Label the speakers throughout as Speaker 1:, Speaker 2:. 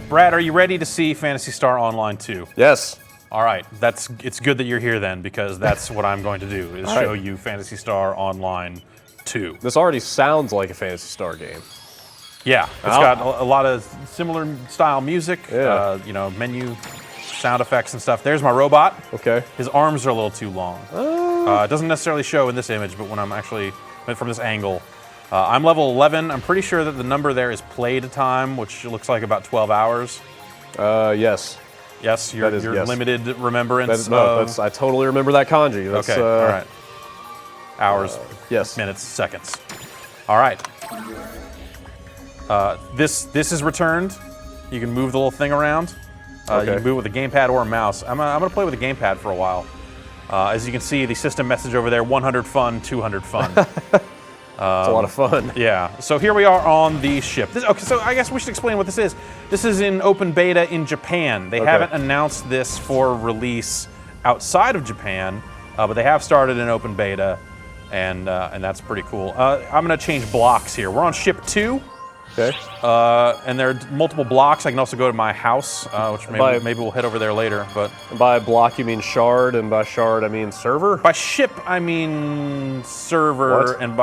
Speaker 1: Brad, are you ready to see Phantasy Star Online 2?
Speaker 2: Yes.
Speaker 1: All right, it's good that you're here then, because that's what I'm going to do, is show you Phantasy Star Online 2.
Speaker 2: This already sounds like a Phantasy Star game.
Speaker 1: Yeah, it's got a lot of similar style music, you know, menu, sound effects and stuff. There's my robot.
Speaker 2: Okay.
Speaker 1: His arms are a little too long. It doesn't necessarily show in this image, but when I'm actually, from this angle, I'm level 11. I'm pretty sure that the number there is play time, which looks like about 12 hours.
Speaker 2: Yes.
Speaker 1: Yes, your limited remembrance.
Speaker 2: I totally remember that kanji. That's,
Speaker 1: okay, all right. Hours, minutes, seconds. All right. This is returned. You can move the little thing around. You can move it with a gamepad or a mouse. I'm gonna play with a gamepad for a while. As you can see, the system message over there: 100 fun, 200 fun.
Speaker 2: It's a lot of fun.
Speaker 1: Yeah. So here we are on the ship. Okay, so I guess we should explain what this is. This is in open beta in Japan. They haven't announced this for release outside of Japan, but they have started an open beta, and that's pretty cool. I'm gonna change blocks here. We're on ship 2.
Speaker 2: Okay.
Speaker 1: And there are multiple blocks. I can also go to my house, which maybe we'll head over there later. But
Speaker 2: by block you mean shard, and by shard I mean server?
Speaker 1: By ship I mean server, and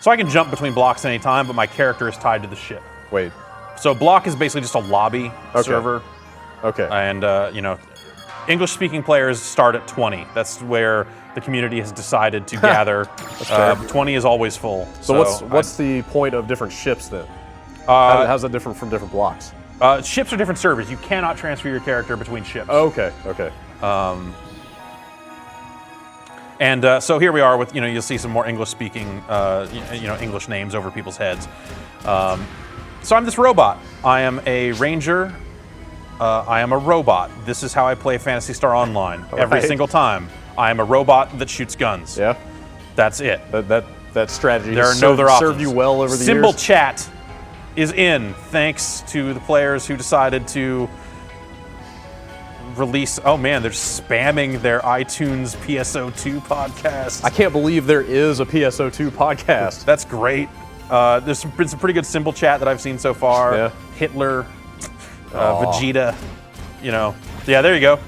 Speaker 1: so I can jump between blocks at any time, but my character is tied to the ship.
Speaker 2: Wait.
Speaker 1: So block is basically just a lobby server.
Speaker 2: Okay.
Speaker 1: And you know, English-speaking players start at 20. That's where the community has decided to gather. 20 is always full.
Speaker 2: So what's the point of different ships then? How's that different from different blocks?
Speaker 1: Ships are different servers. You cannot transfer your character between ships.
Speaker 2: Okay, okay.
Speaker 1: So here we are with, you'll see some more English-speaking, English names over people's heads. So I'm this robot. I am a ranger. I am a robot. This is how I play Phantasy Star Online every single time. I am a robot that shoots guns.
Speaker 2: Yeah.
Speaker 1: That's it.
Speaker 2: That strategy
Speaker 1: has served
Speaker 2: you well over the years.
Speaker 1: Symbol chat is in, thanks to the players who decided to release. Oh man, they're spamming their iTunes PSO2 podcast.
Speaker 2: I can't believe there is a PSO2 podcast.
Speaker 1: That's great. There's been some pretty good symbol chat that I've seen so far.
Speaker 2: Yeah.
Speaker 1: Hitler, Vegeta, Yeah, there you go.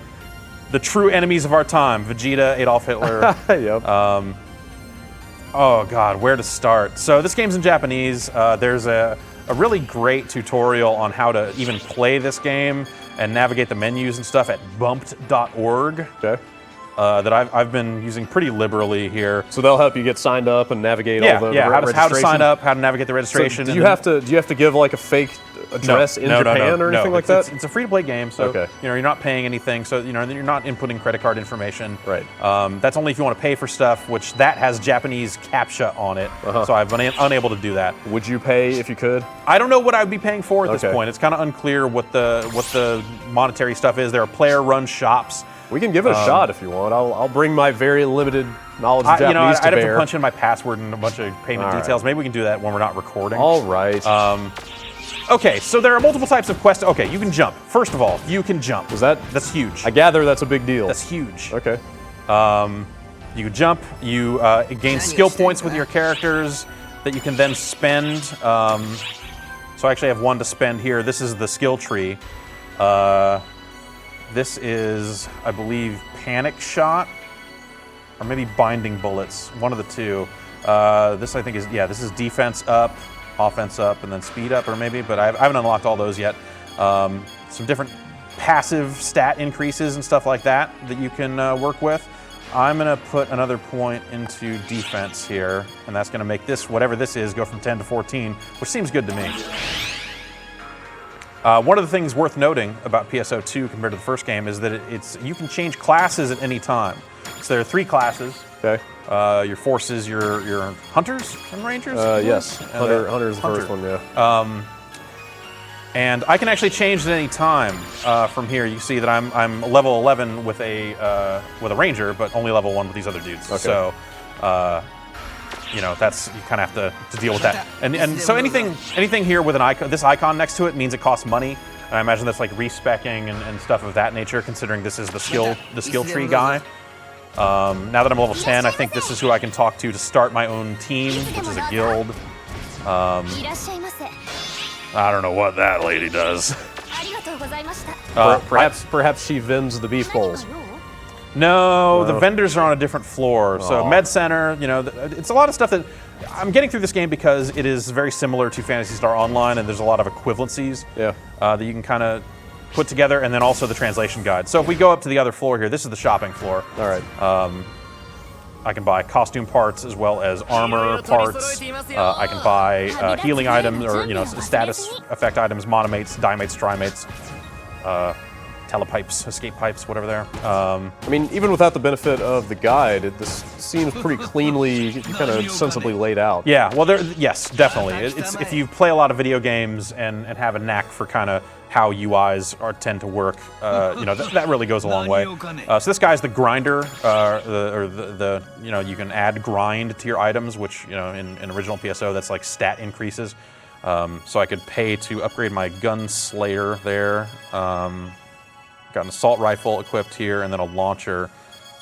Speaker 1: The true enemies of our time: Vegeta, Adolf Hitler.
Speaker 2: Yep.
Speaker 1: Oh God, where to start? So this game's in Japanese. There's a really great tutorial on how to even play this game and navigate the menus and stuff at bumped.org.
Speaker 2: Okay.
Speaker 1: That I've been using pretty liberally here.
Speaker 2: So they'll help you get signed up and navigate all the registration?
Speaker 1: How to sign up, how to navigate the registration.
Speaker 2: So do you have to give like a fake address in Japan or anything like that?
Speaker 1: It's a free-to-play game, so you're not paying anything. So you're not inputting credit card information.
Speaker 2: Right.
Speaker 1: That's only if you want to pay for stuff, which that has Japanese CAPTCHA on it. So I've been unable to do that.
Speaker 2: Would you pay if you could?
Speaker 1: I don't know what I would be paying for at this point. It's kind of unclear what the monetary stuff is. There are player-run shops.
Speaker 2: We can give it a shot if you want. I'll bring my very limited knowledge of Japanese to bear.
Speaker 1: I'd have to punch in my password and a bunch of payment details. Maybe we can do that when we're not recording.
Speaker 2: All right.
Speaker 1: Okay, so there are multiple types of quests. Okay, you can jump. First of all, you can jump. That's huge.
Speaker 2: I gather that's a big deal.
Speaker 1: That's huge.
Speaker 2: Okay.
Speaker 1: You can jump. You gain skill points with your characters that you can then spend. So I actually have one to spend here. This is the skill tree. This is, I believe, Panic Shot, or maybe Binding Bullets, one of the two. This I think is, this is Defense Up, Offense Up, and then Speed Up, or maybe, but I haven't unlocked all those yet. Some different passive stat increases and stuff like that you can work with. I'm gonna put another point into defense here, and that's gonna make this, whatever this is, go from 10 to 14, which seems good to me. One of the things worth noting about PSO2 compared to the first game is that you can change classes at any time. So there are 3 classes.
Speaker 2: Okay.
Speaker 1: Your forces, your hunters and rangers.
Speaker 2: Yes. Hunter is the first one. Yeah.
Speaker 1: And I can actually change at any time from here. You see that I'm level 11 with a ranger, but only level 1 with these other dudes.
Speaker 2: Okay.
Speaker 1: So. You kind of have to deal with that. And so anything here with an icon, this icon next to it means it costs money. And I imagine that's like respeccing and stuff of that nature, considering this is the skill tree guy. Now that I'm level 10, I think this is who I can talk to start my own team, which is a guild. I don't know what that lady does.
Speaker 2: Perhaps she vends the beef bowls.
Speaker 1: No, the vendors are on a different floor. So Med Center, you know, it's a lot of stuff that I'm getting through this game because it is very similar to Phantasy Star Online, and there's a lot of equivalencies that you can kind of put together, and then also the translation guide. So if we go up to the other floor here, this is the shopping floor.
Speaker 2: All right.
Speaker 1: I can buy costume parts as well as armor parts. I can buy healing items, or you know, status effect items, monomates, dimates, trimates, telepipes, escape pipes, whatever there.
Speaker 2: I mean, even without the benefit of the guide, this seems pretty cleanly, kind of sensibly laid out.
Speaker 1: Yeah, well, yes, definitely. It's if you play a lot of video games and have a knack for kind of how UIs tend to work, you know, that really goes a long way. So this guy's the grinder, the you know, you can add grind to your items, which, you know, in original PSO, that's like stat increases. So I could pay to upgrade my Gunslayer there. Got an assault rifle equipped here, and then a launcher.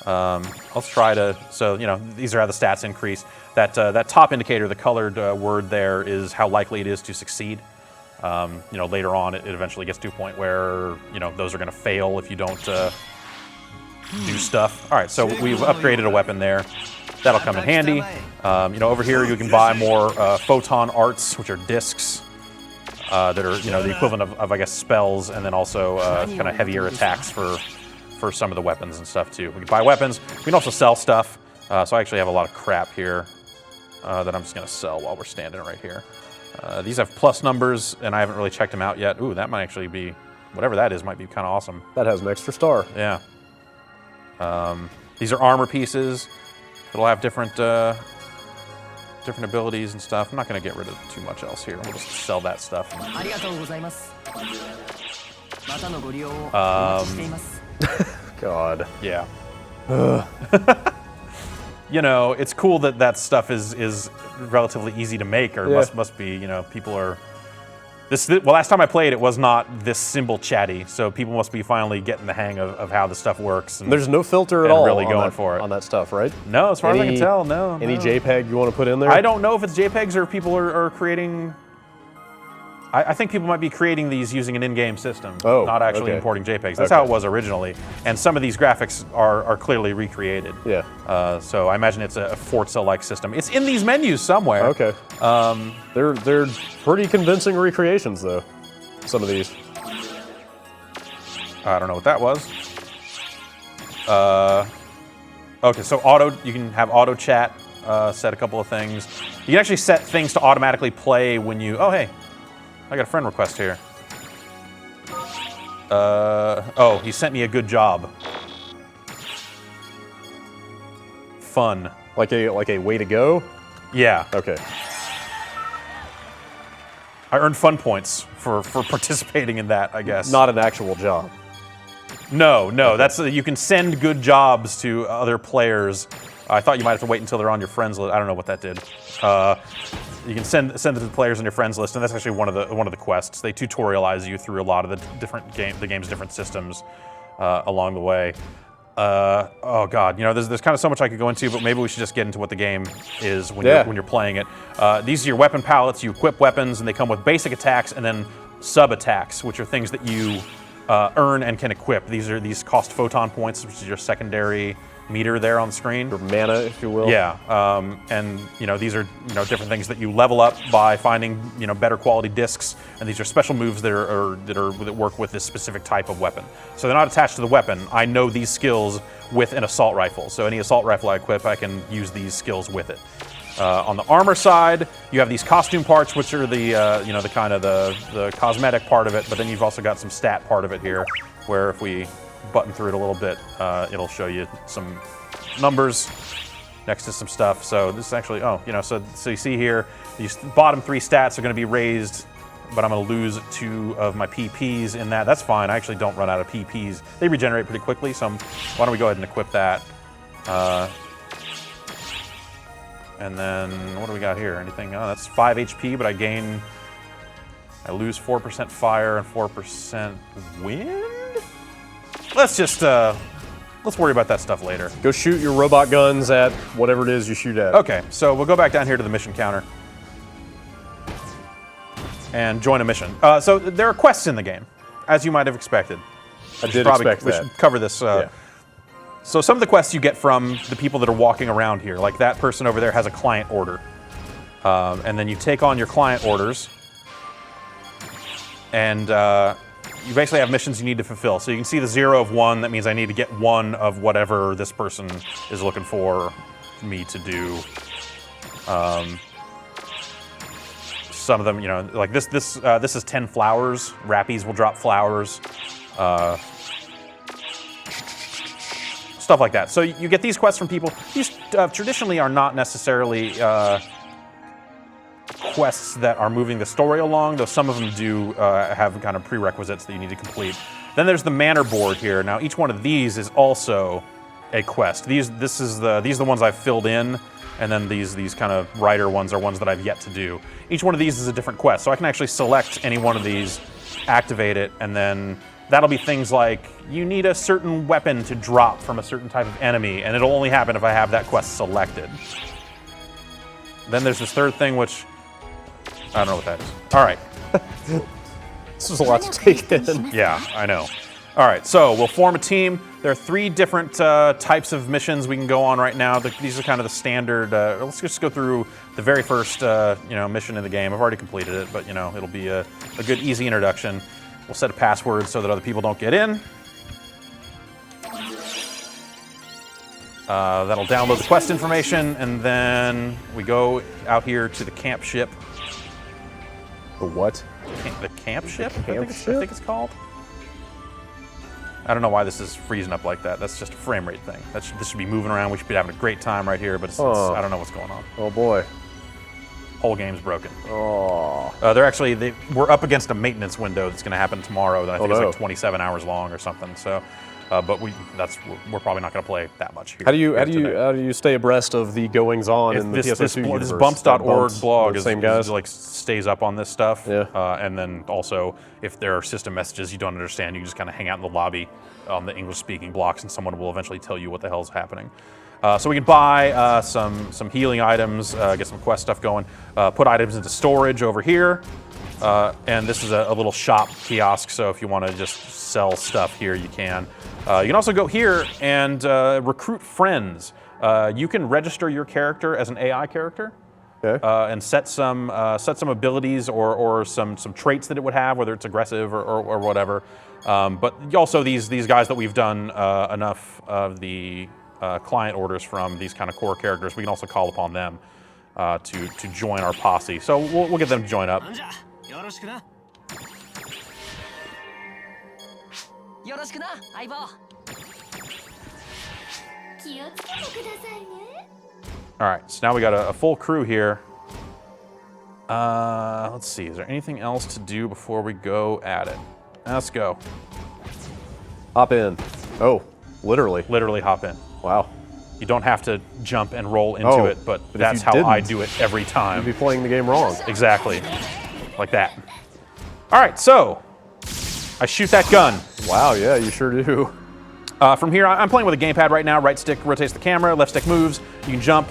Speaker 1: Let's try to, so, you know, these are how the stats increase. That top indicator, the colored word there, is how likely it is to succeed. You know, later on, it eventually gets to a point where, you know, those are going to fail if you don't do stuff. All right, so we've upgraded a weapon there. That'll come in handy. You know, over here you can buy more photon arts, which are discs that are, you know, the equivalent of I guess, spells, and then also kind of heavier attacks for some of the weapons and stuff, too. We can buy weapons. We can also sell stuff. So I actually have a lot of crap here that I'm just going to sell while we're standing right here. These have plus numbers, and I haven't really checked them out yet. Ooh, that might actually be, whatever that is, might be kind of awesome.
Speaker 2: That has an extra star.
Speaker 1: Yeah. These are armor pieces. It'll have different abilities and stuff. I'm not going to get rid of too much else here. We'll just sell that stuff.
Speaker 2: God.
Speaker 1: Yeah. You know, it's cool that that stuff is relatively easy to make, or must be. You know, people are. Well, last time I played, it was not this symbol chatty, so people must be finally getting the hang of how the stuff works. And
Speaker 2: there's no filter at all.
Speaker 1: Really going for it
Speaker 2: on that stuff, right?
Speaker 1: No, as far as I can tell, no.
Speaker 2: Any JPEG you want to put in there?
Speaker 1: I don't know if it's JPEGs or people are creating. I think people might be creating these using an in-game system, not actually importing JPEGs. That's how it was originally. And some of these graphics are clearly recreated.
Speaker 2: Yeah.
Speaker 1: So I imagine it's a Forza-like system. It's in these menus somewhere.
Speaker 2: Okay. They're pretty convincing recreations, though. Some of these.
Speaker 1: I don't know what that was. Okay, so you can have auto chat. Set a couple of things. You can actually set things to automatically play when you. Oh, hey. I got a friend request here. Oh, he sent me a good job. Fun.
Speaker 2: Like a way to go?
Speaker 1: Yeah.
Speaker 2: Okay.
Speaker 1: I earned fun points for participating in that, I guess.
Speaker 2: Not an actual job.
Speaker 1: No, that's you can send good jobs to other players. I thought you might have to wait until they're on your friends list. I don't know what that did. You can send it to the players on your friends list, and that's actually one of the quests. They tutorialize you through a lot of the game's different systems along the way. Oh God, you know, there's kind of so much I could go into, but maybe we should just get into what the game is when you're playing it. These are your weapon palettes. You equip weapons, and they come with basic attacks and then sub attacks, which are things that you earn and can equip. These cost photon points, which is your secondary meter there on the screen.
Speaker 2: Or mana, if you will.
Speaker 1: Yeah, and you know, these are, you know, different things that you level up by finding, you know, better quality discs, and these are special moves that work with this specific type of weapon. So they're not attached to the weapon. I know these skills with an assault rifle. So any assault rifle I equip, I can use these skills with it. On the armor side, you have these costume parts, which are the you know, the kind of the cosmetic part of it, but then you've also got some stat part of it here, where if we button through it a little bit, it'll show you some numbers next to some stuff. So this is actually, you know, so you see here, these bottom 3 stats are going to be raised, but I'm going to lose 2 of my PPs in that. That's fine. I actually don't run out of PPs. They regenerate pretty quickly, so why don't we go ahead and equip that. And then, what do we got here? Anything? Oh, that's 5 HP, but I lose 4% fire and 4% wind? Let's just, let's worry about that stuff later.
Speaker 2: Go shoot your robot guns at whatever it is you shoot at.
Speaker 1: Okay, so we'll go back down here to the mission counter and join a mission. So there are quests in the game. as you might have expected.
Speaker 2: I did expect
Speaker 1: We
Speaker 2: that.
Speaker 1: should cover this.
Speaker 2: Yeah.
Speaker 1: So some of the quests you get from the people that are walking around here, like that person over there has a client order. And then you take on your client orders, and you basically have missions you need to fulfill. So you can see the 0 of 1, that means I need to get 1 of whatever this person is looking for me to do. Some of them, you know, like this is 10 flowers. Rappies will drop flowers. Stuff like that. So you get these quests from people. These traditionally are not necessarily quests that are moving the story along, though some of them do have kind of prerequisites that you need to complete. Then there's the manor board here. Now each one of these is also a quest. These are the ones I've filled in, and then these kind of writer ones are ones that I've yet to do. Each one of these is a different quest, so I can actually select any one of these, activate it, and then that'll be things like, you need a certain weapon to drop from a certain type of enemy, and it'll only happen if I have that quest selected. Then there's this third thing, which I don't know what that is. All right.
Speaker 2: This is a lot to take in.
Speaker 1: Yeah, I know. All right, so we'll form a team. There are 3 different types of missions we can go on right now. These are kind of the standard. Let's just go through the very first mission in the game. I've already completed it, but it'll be a good, easy introduction. We'll set a password so that other people don't get in. That'll download the quest information, and then we go out here to the camp ship.
Speaker 2: The what?
Speaker 1: The camp ship?
Speaker 2: Camp
Speaker 1: I think it's called. I don't know why this is freezing up like that. That's just a frame rate thing. This should be moving around. We should be having a great time right here, but I don't know what's going on.
Speaker 2: Oh boy.
Speaker 1: Whole game's broken.
Speaker 2: Oh.
Speaker 1: We're up against a maintenance window that's going to happen tomorrow that I think is like 27 hours long or something. So, but we're probably not going to play that much here.
Speaker 2: How do you stay abreast of the goings on in the PS2 universe?
Speaker 1: This bumps.org blog
Speaker 2: same guys?
Speaker 1: stays up on this stuff.
Speaker 2: Yeah.
Speaker 1: And then also, if there are system messages you don't understand, you can just kind of hang out in the lobby on the English-speaking blocks, and someone will eventually tell you what the hell's happening. So we can buy some healing items, get some quest stuff going, put items into storage over here, and this is a little shop kiosk, so if you want to just sell stuff here, you can. You can also go here and recruit friends. You can register your character as an AI character,
Speaker 2: okay,
Speaker 1: and set some abilities or some traits that it would have, whether it's aggressive or whatever. But also these guys that we've done enough of the client orders from, these kind of core characters, we can also call upon them to join our posse. So we'll get them to join up. All right, so now we got a full crew here. Let's see, is there anything else to do before we go at it? Let's go.
Speaker 2: Hop in. Oh, literally.
Speaker 1: Literally hop in.
Speaker 2: Wow.
Speaker 1: You don't have to jump and roll into it, but that's how I do it every time.
Speaker 2: You'd be playing the game wrong.
Speaker 1: Exactly. Like that. All right, so I shoot that gun.
Speaker 2: Wow, yeah, you sure do.
Speaker 1: From here, I'm playing with a gamepad right now. Right stick rotates the camera, left stick moves. You can jump.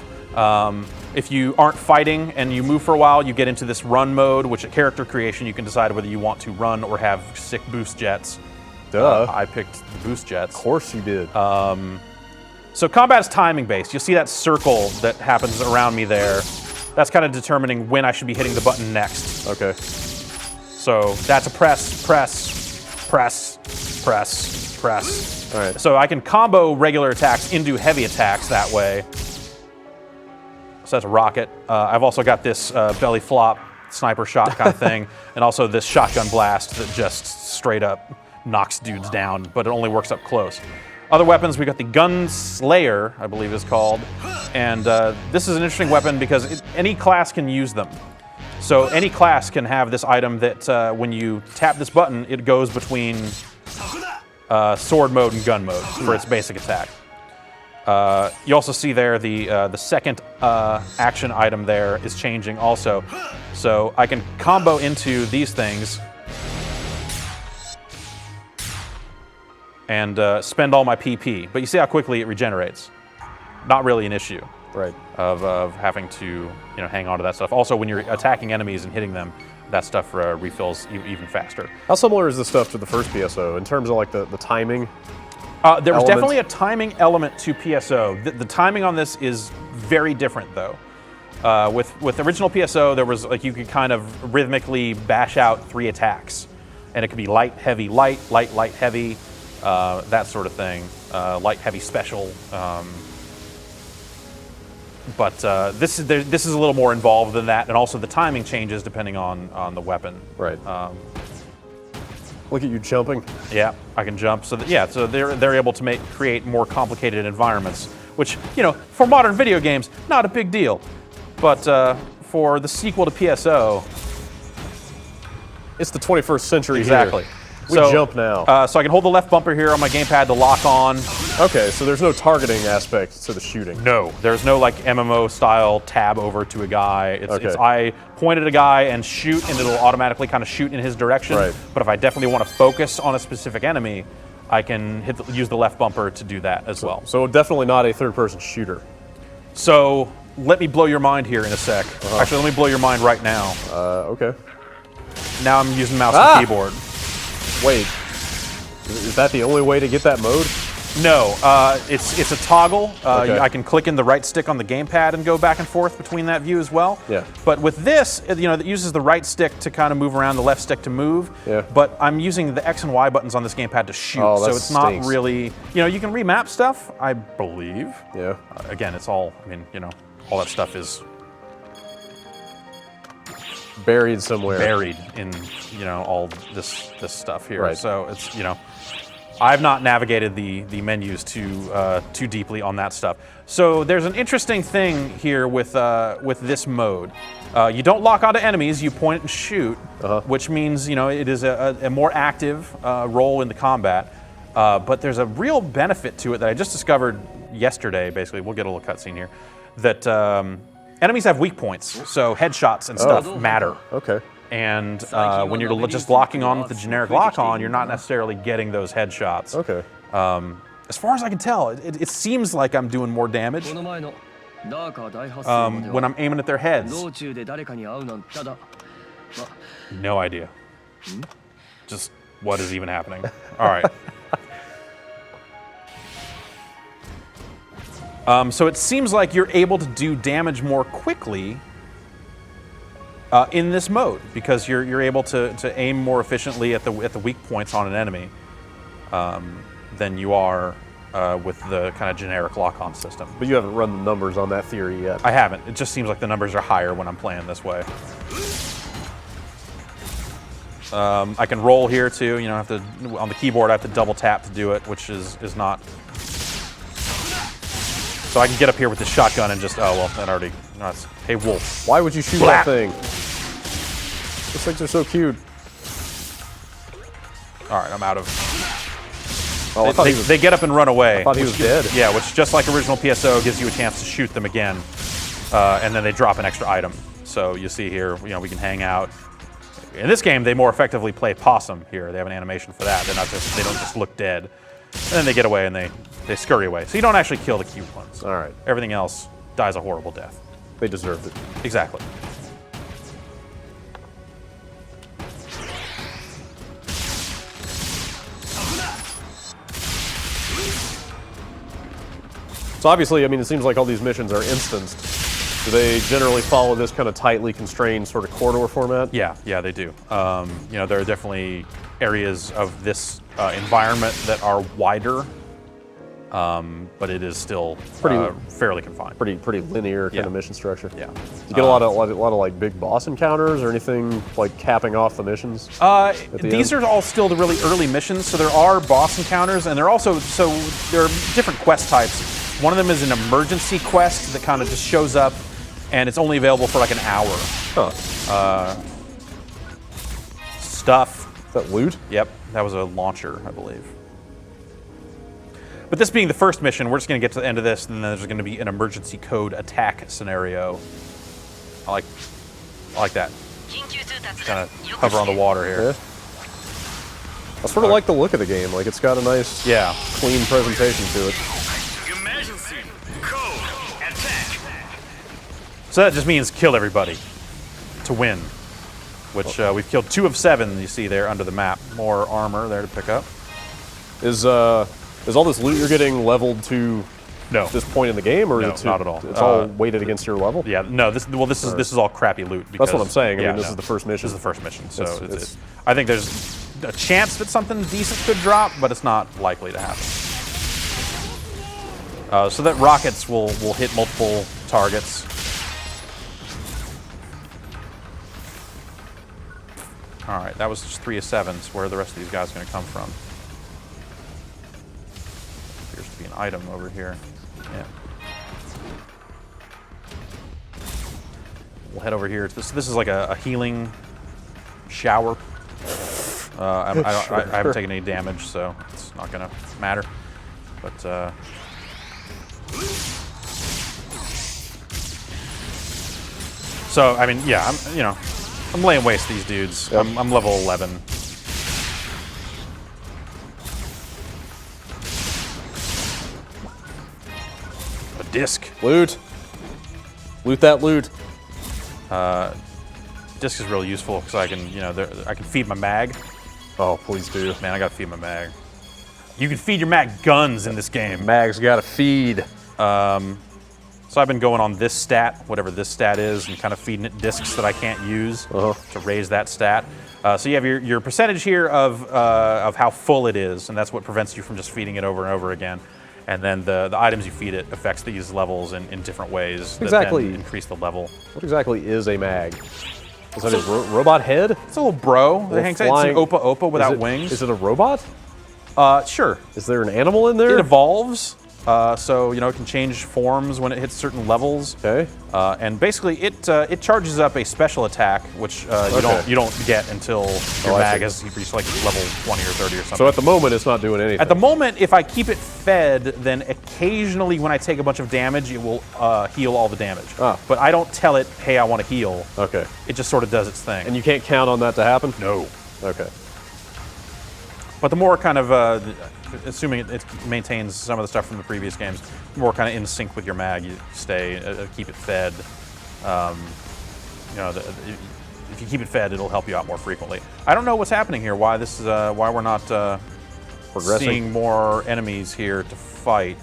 Speaker 1: If you aren't fighting and you move for a while, you get into this run mode, which at character creation, you can decide whether you want to run or have sick boost jets.
Speaker 2: Duh.
Speaker 1: I picked the boost jets.
Speaker 2: Of course you did.
Speaker 1: So combat is timing based. You'll see that circle that happens around me there. That's kind of determining when I should be hitting the button next.
Speaker 2: Okay.
Speaker 1: So that's a press, press, press, press, press.
Speaker 2: All right.
Speaker 1: So I can combo regular attacks into heavy attacks that way. So that's a rocket. I've also got this belly flop sniper shot kind of thing, and also this shotgun blast that just straight up knocks dudes down, but it only works up close. Other weapons, we got the Gun Slayer, I believe it's called, and this is an interesting weapon because any class can use them. So any class can have this item that when you tap this button, it goes between sword mode and gun mode for its basic attack. You also see there the second action item there is changing also. So I can combo into these things and spend all my PP. But you see how quickly it regenerates. Not really an issue.
Speaker 2: Right.
Speaker 1: of having to hang on to that stuff. Also, when you're attacking enemies and hitting them, that stuff refills even faster.
Speaker 2: How similar is this stuff to the first PSO in terms of like the timing?
Speaker 1: There was definitely a timing element to PSO. The timing on this is very different, though. With original PSO, there was like you could kind of rhythmically bash out 3 attacks, and it could be light, heavy, light, light, light, heavy, that sort of thing. Light, heavy, special. But this is a little more involved than that, and also the timing changes depending on the weapon.
Speaker 2: Right. Look at you jumping.
Speaker 1: Yeah, I can jump. So so they're able to create more complicated environments, which for modern video games, not a big deal, but for the sequel to PSO,
Speaker 2: it's the 21st century.
Speaker 1: Exactly.
Speaker 2: Here. We jump now.
Speaker 1: So I can hold the left bumper here on my gamepad to lock on.
Speaker 2: Okay, so there's no targeting aspect to the shooting.
Speaker 1: No, there's no like MMO style tab over to a guy. It's I point at a guy and shoot, and it'll automatically kind of shoot in his direction.
Speaker 2: Right.
Speaker 1: But if I definitely want to focus on a specific enemy, I can use the left bumper to do that as well.
Speaker 2: So definitely not a third-person shooter.
Speaker 1: So let me blow your mind here in a sec. Actually, let me blow your mind right now.
Speaker 2: Okay.
Speaker 1: Now I'm using mouse and keyboard.
Speaker 2: Wait, is that the only way to get that mode?
Speaker 1: No, it's a toggle.
Speaker 2: Okay.
Speaker 1: I can click in the right stick on the gamepad and go back and forth between that view as well.
Speaker 2: Yeah.
Speaker 1: But with this, it uses the right stick to kind of move around, the left stick to move.
Speaker 2: Yeah.
Speaker 1: But I'm using the X and Y buttons on this gamepad to shoot,
Speaker 2: Oh, that
Speaker 1: so it's
Speaker 2: stinks.
Speaker 1: not really. You can remap stuff, I believe.
Speaker 2: Yeah.
Speaker 1: Again, it's all. All that stuff is
Speaker 2: Buried somewhere.
Speaker 1: buried in all this stuff here.
Speaker 2: Right.
Speaker 1: So it's I've not navigated the menus too deeply on that stuff. So there's an interesting thing here with this mode. You don't lock onto enemies. You point and shoot, which means it is a more active role in the combat. But there's a real benefit to it that I just discovered yesterday. Basically, we'll get a little cutscene here. That enemies have weak points, so headshots and stuff matter.
Speaker 2: Okay.
Speaker 1: And when you're just locking on with the generic lock-on, you're not necessarily getting those headshots.
Speaker 2: Okay.
Speaker 1: As far as I can tell, it seems like I'm doing more damage when I'm aiming at their heads. No idea. Just what is even happening? All right. So it seems like you're able to do damage more quickly in this mode because you're able to aim more efficiently at the weak points on an enemy than you are with the kind of generic lock-on system.
Speaker 2: But you haven't run the numbers on that theory yet.
Speaker 1: I haven't. It just seems like the numbers are higher when I'm playing this way. I can roll here too. I have to on the keyboard. I have to double tap to do it, which is not. So I can get up here with the shotgun and just, that already, no, hey, wolf.
Speaker 2: Why would you shoot that thing? Those things are so cute.
Speaker 1: All right, I'm out of.
Speaker 2: Oh,
Speaker 1: they get up and run away.
Speaker 2: I thought he was dead.
Speaker 1: Yeah, which just like original PSO gives you a chance to shoot them again, and then they drop an extra item. So you see here, we can hang out. In this game, they more effectively play possum here. They have an animation for that. They don't just look dead. And then they get away and they scurry away. So you don't actually kill the cute ones.
Speaker 2: All right.
Speaker 1: Everything else dies a horrible death.
Speaker 2: They deserved it.
Speaker 1: Exactly.
Speaker 2: So obviously, it seems like all these missions are instanced. Do they generally follow this kind of tightly constrained sort of corridor format?
Speaker 1: Yeah, they do. There are definitely areas of this environment that are wider, but it is still fairly confined.
Speaker 2: Pretty linear kind of mission structure.
Speaker 1: Yeah.
Speaker 2: You get a lot of like big boss encounters or anything like capping off the missions?
Speaker 1: These are all still the really early missions, so there are boss encounters, and there are different quest types. One of them is an emergency quest that kind of just shows up, and it's only available for like an hour.
Speaker 2: Huh.
Speaker 1: Stuff.
Speaker 2: Is that loot?
Speaker 1: Yep, that was a launcher, I believe. But this being the first mission, we're just going to get to the end of this, and then there's going to be an emergency code attack scenario. I like that. Kind of hover on the water here.
Speaker 2: Yeah. I sort of like the look of the game. Like it's got a nice, clean presentation to it.
Speaker 3: Emergency code attack.
Speaker 1: So that just means kill everybody to win, which we've killed 2 of 7, you see there under the map. More armor there to pick up.
Speaker 2: Is all this loot you're getting leveled to
Speaker 1: No.
Speaker 2: this point in the game, or
Speaker 1: No,
Speaker 2: is it
Speaker 1: not at all.
Speaker 2: It's all weighted against your level?
Speaker 1: Yeah, no, this is all crappy loot. Because,
Speaker 2: That's what I'm saying. I
Speaker 1: yeah,
Speaker 2: mean, this is the first mission.
Speaker 1: This is the first mission, so
Speaker 2: It's-
Speaker 1: I think there's a chance that something decent could drop, but it's not likely to happen. So that rockets will hit multiple targets. All right, that was just 3 of 7s. Where are the rest of these guys going to come from? Appears to be an item over here. Yeah. We'll head over here. This is like a healing shower. I haven't taken any damage, so it's not going to matter. But so I mean, yeah, I'm laying waste to these dudes.
Speaker 2: Yep.
Speaker 1: I'm level 11. A disc.
Speaker 2: Loot. Loot that loot.
Speaker 1: Disc is really useful because I can, I can feed my mag.
Speaker 2: Oh, please do.
Speaker 1: Man, I gotta feed my mag. You can feed your mag guns in this game.
Speaker 2: Mag's got to feed.
Speaker 1: So I've been going on this stat, whatever this stat is, and kind of feeding it discs that I can't use to raise that stat. So you have your percentage here of how full it is, and that's what prevents you from just feeding it over and over again. And then the items you feed it affects these levels in different ways that then increase the level.
Speaker 2: What exactly is a mag? Is that a robot head?
Speaker 1: It's a little bro that hangs out. It's an Opa without wings.
Speaker 2: Is it a robot?
Speaker 1: Sure.
Speaker 2: Is there an animal in there?
Speaker 1: It evolves, so it can change forms when it hits certain levels.
Speaker 2: Okay.
Speaker 1: And basically, it charges up a special attack, which you don't get until your mag has reached like level 20 or 30 or something.
Speaker 2: So at the moment, it's not doing anything.
Speaker 1: At the moment, if I keep it fed, then occasionally when I take a bunch of damage, it will heal all the damage.
Speaker 2: Ah.
Speaker 1: But I don't tell it, hey, I want to heal.
Speaker 2: Okay.
Speaker 1: It just sort of does its thing.
Speaker 2: And you can't count on that to happen?
Speaker 1: No.
Speaker 2: Okay.
Speaker 1: But the more kind of, assuming it maintains some of the stuff from the previous games, the more kind of in sync with your mag you stay, keep it fed. If you keep it fed, it'll help you out more frequently. I don't know what's happening here. Why this is why we're not seeing more enemies here to fight.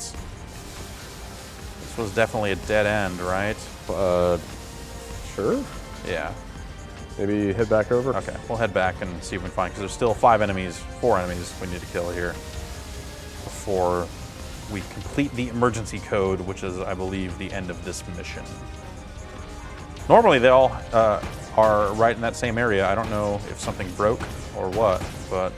Speaker 1: This was definitely a dead end, right?
Speaker 2: Sure.
Speaker 1: Yeah.
Speaker 2: Maybe head back over.
Speaker 1: Okay, we'll head back and see if we can find, because there's still 4 enemies we need to kill here before we complete the emergency code, which is, I believe, the end of this mission. Normally, they all are right in that same area. I don't know if something broke or what, but...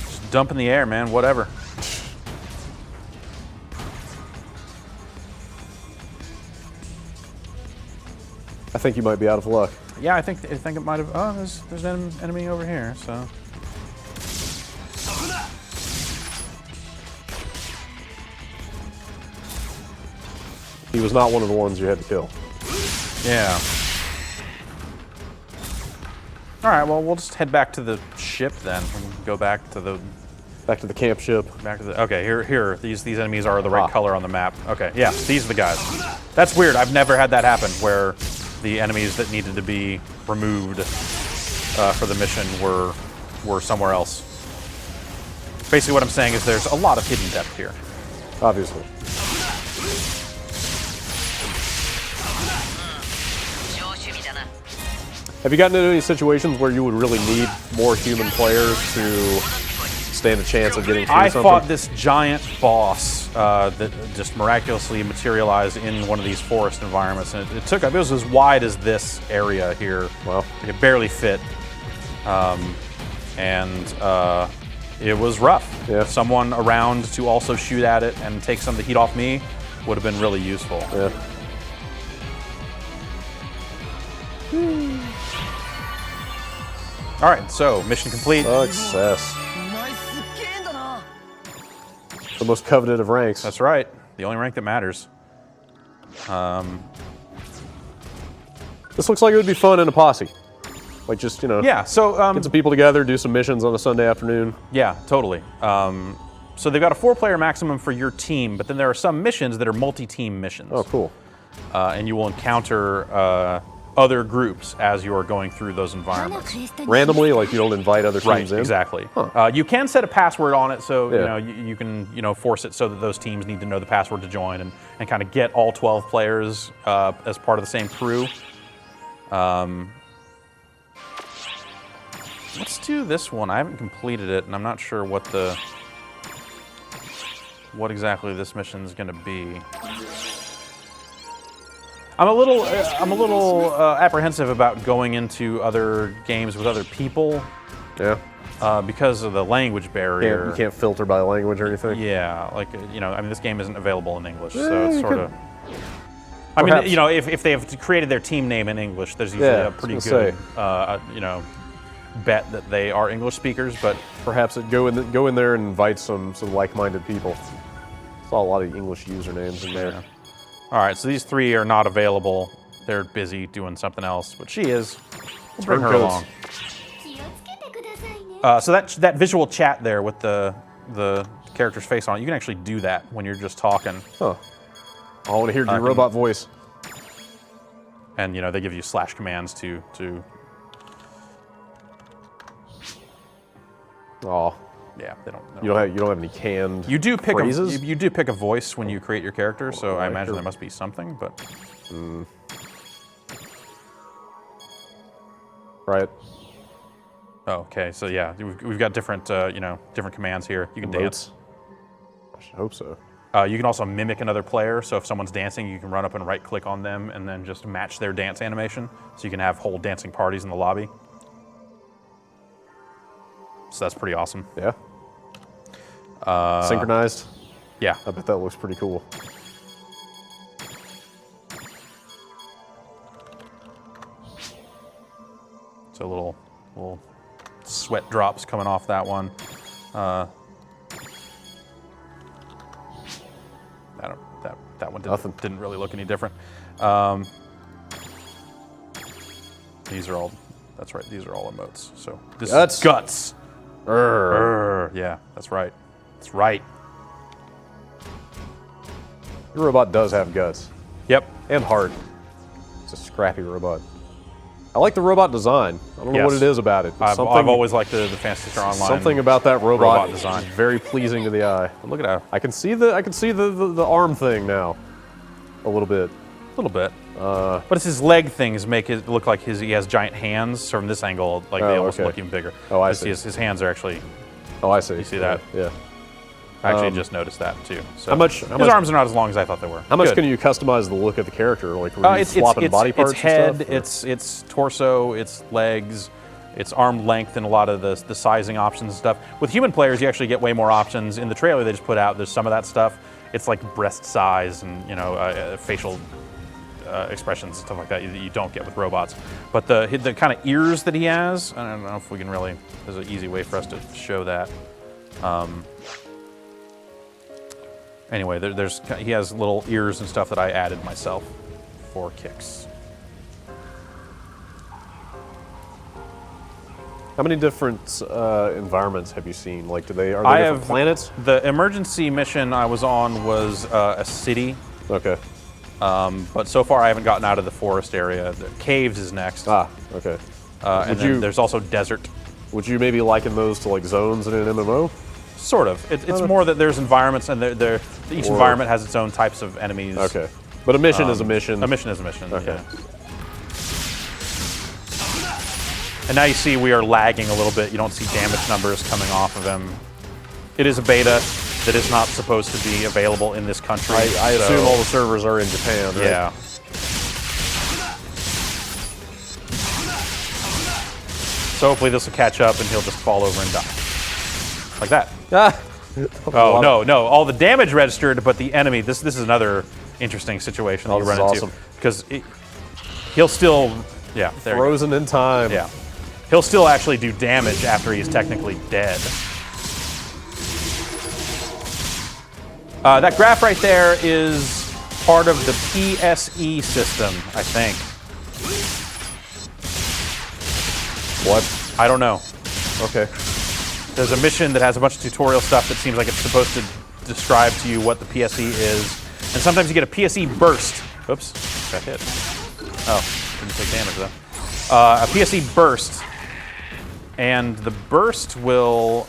Speaker 1: Just dump in the air, man, whatever.
Speaker 2: I think you might be out of luck.
Speaker 1: Yeah, I think it might have. Oh, there's an enemy over here. So.
Speaker 2: He was not one of the ones you had to kill.
Speaker 1: Yeah. All right. Well, we'll just head back to the ship then. We can go back to the
Speaker 2: camp ship.
Speaker 1: Okay. Here. These enemies are the right color on the map. Okay. Yeah. These are the guys. That's weird. I've never had that happen where the enemies that needed to be removed for the mission were somewhere else. Basically, what I'm saying is there's a lot of hidden depth here.
Speaker 2: Obviously. Have you gotten into any situations where you would really need more human players to stand a chance of getting through something?
Speaker 1: I fought this giant boss that just miraculously materialized in one of these forest environments, and it was as wide as this area here.
Speaker 2: Wow.
Speaker 1: It barely fit, and it was rough.
Speaker 2: Yeah.
Speaker 1: Someone around to also shoot at it and take some of the heat off me would have been really useful.
Speaker 2: Yeah.
Speaker 1: All right, so mission complete.
Speaker 2: Success. The most coveted of ranks.
Speaker 1: That's right. The only rank that matters.
Speaker 2: This looks like it would be fun in a posse. Like just, you know,
Speaker 1: Yeah, so...
Speaker 2: get some people together, do some missions on a Sunday afternoon.
Speaker 1: yeah, totally. So they've got a 4-player maximum for your team, but then there are some missions that are multi-team missions.
Speaker 2: Oh, cool.
Speaker 1: And you will encounter other groups as you are going through those environments.
Speaker 2: Randomly, like you don't invite other teams in?
Speaker 1: Exactly.
Speaker 2: Huh.
Speaker 1: You can set a password on it, so
Speaker 2: Yeah.
Speaker 1: you can force it so that those teams need to know the password to join and kind of get all 12 players as part of the same crew. Let's do this one. I haven't completed it, and I'm not sure what exactly this mission is going to be. I'm a little apprehensive about going into other games with other people.
Speaker 2: Yeah.
Speaker 1: Because of the language barrier.
Speaker 2: You can't filter by language or anything?
Speaker 1: Yeah, like, I mean, this game isn't available in English, so it's
Speaker 2: you
Speaker 1: sort
Speaker 2: could-
Speaker 1: of... I mean,
Speaker 2: Perhaps.
Speaker 1: if they have created their team name in English, there's usually
Speaker 2: Yeah,
Speaker 1: a pretty
Speaker 2: I was gonna
Speaker 1: good, bet that they are English speakers, but...
Speaker 2: Perhaps go in there and invite some like-minded people. Saw a lot of English usernames in there.
Speaker 1: Yeah. All right, so these 3 are not available. They're busy doing something else, but she is. Let's bring her
Speaker 2: Turncoats.
Speaker 1: along. So that visual chat there with the character's face on it, you can actually do that when you're just talking.
Speaker 2: Huh. I want to hear your robot voice.
Speaker 1: And they give you slash commands to.
Speaker 2: Oh,
Speaker 1: Yeah, they don't.
Speaker 2: you don't have any canned.
Speaker 1: You do pick
Speaker 2: phrases?
Speaker 1: you do pick a voice when you create your character, so I
Speaker 2: like
Speaker 1: imagine
Speaker 2: her-
Speaker 1: there must be something. But
Speaker 2: Right.
Speaker 1: oh, okay, so yeah, we've got different different commands here. You can dance.
Speaker 2: I should hope so.
Speaker 1: You can also mimic another player. So if someone's dancing, you can run up and right-click on them and then just match their dance animation. So you can have whole dancing parties in the lobby. So that's pretty awesome.
Speaker 2: Yeah. Synchronized.
Speaker 1: Yeah.
Speaker 2: I bet that looks pretty cool.
Speaker 1: So little sweat drops coming off that one. That one didn't really look any different. These are all. That's right. These are all emotes. So this
Speaker 2: Guts.
Speaker 1: is guts. Yeah, that's right. That's right.
Speaker 2: Your robot does have guts
Speaker 1: Yep.
Speaker 2: and heart. It's a scrappy robot. I like the robot design. I don't know what
Speaker 1: Yes.
Speaker 2: it is about it. But
Speaker 1: I've always liked the Phantasy Star Online.
Speaker 2: something about that robot
Speaker 1: design.
Speaker 2: is very pleasing to the eye.
Speaker 1: Look at that.
Speaker 2: I can see the arm thing now, a little bit.
Speaker 1: A little bit. But it's his leg things make it look like he has giant hands. So from this angle, like they almost
Speaker 2: okay.
Speaker 1: look even bigger.
Speaker 2: Oh, I
Speaker 1: Just
Speaker 2: see.
Speaker 1: His hands are actually.
Speaker 2: Oh, I see. You
Speaker 1: see that?
Speaker 2: Yeah.
Speaker 1: I actually just noticed that too. So
Speaker 2: How much-
Speaker 1: his
Speaker 2: how much-
Speaker 1: arms are not as long as I thought they were.
Speaker 2: How much
Speaker 1: Good.
Speaker 2: can you customize the look of the character? Like, were you swapping body parts
Speaker 1: It's head,
Speaker 2: and stuff? or-
Speaker 1: it's torso, it's legs, it's arm length, and a lot of the sizing options and stuff. With human players, you actually get way more options. In the trailer they just put out, there's some of that stuff. It's like breast size and facial expressions and stuff like that you don't get with robots. But the kind of ears that he has, I don't know if we can really. There's an easy way for us to show that. Anyway, he has little ears and stuff that I added myself for kicks.
Speaker 2: How many different environments have you seen? Like, are they different planets?
Speaker 1: The emergency mission I was on was a city,
Speaker 2: Okay.
Speaker 1: but so far I haven't gotten out of the forest area. The caves is next,
Speaker 2: Ah, okay.
Speaker 1: and then there's also desert.
Speaker 2: Would you maybe liken those to like zones in an MMO?
Speaker 1: Sort of. It's more that there's environments, and each environment has its own types of enemies.
Speaker 2: Okay. But a mission is a mission.
Speaker 1: A mission is a mission.
Speaker 2: Okay.
Speaker 1: Yeah. And now you see we are lagging a little bit. You don't see damage numbers coming off of him. It is a beta that is not supposed to be available in this country.
Speaker 2: I assume all the servers are in Japan, right?
Speaker 1: Yeah. So hopefully this will catch up and he'll just fall over and die. Like that.
Speaker 2: Ah.
Speaker 1: Oh, no. All the damage registered, but the enemy, this is another interesting situation that you
Speaker 2: this
Speaker 1: run
Speaker 2: is
Speaker 1: into.
Speaker 2: awesome.
Speaker 1: Because he'll still, yeah, there you go.
Speaker 2: Frozen in time.
Speaker 1: Yeah. He'll still actually do damage after he's technically dead. That graph right there is part of the PSE system, I think.
Speaker 2: What?
Speaker 1: I don't know.
Speaker 2: Okay.
Speaker 1: There's a mission that has a bunch of tutorial stuff that seems like it's supposed to describe to you what the PSE is. And sometimes you get a PSE burst. Oops, got hit. Oh, didn't take damage though. A PSE burst. And the burst will